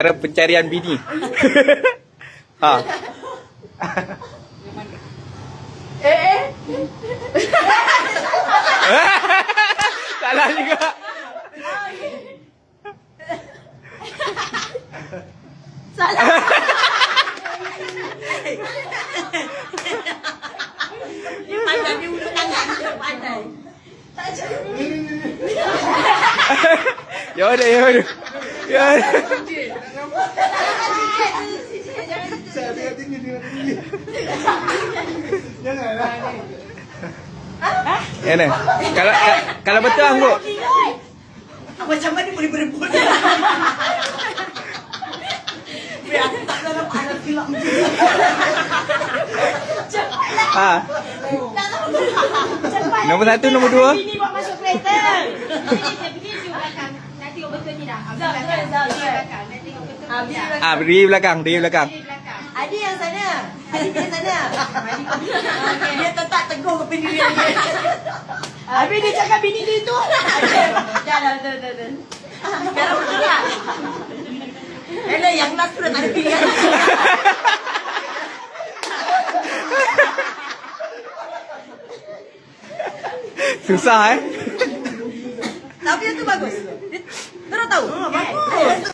Cara pencarian bini. Ha. Salah juga. Salah. Dia pandai, dia ulur tangan, dia pandai. Tak jadi. Ya udah, ya udah. Ya udah. Jangan tinggi. Janganlah. Ya ni. Kalau betul angguk. Macam mana boleh berebut? Biar aku tak dalam alam film. Ha. Nombor 1, nombor 2. Bini buat masuk kereta. Berdiri belakang. Nak tengok betul ni dah. Belakang. Nak tengok betul ni dah. Ah, berdiri belakang, berdiri belakang. Berdiri belakang. Adi yang sana. Adi yang sana. Dia tetap teguh ke pendirian dia. Habis dia cakap bini dia tu. Dah. Sekarang betul tak? Elah yang last tu dah tak ada pilihan. Susah Tapi yang tu bagus. Terus tahu. Bagus.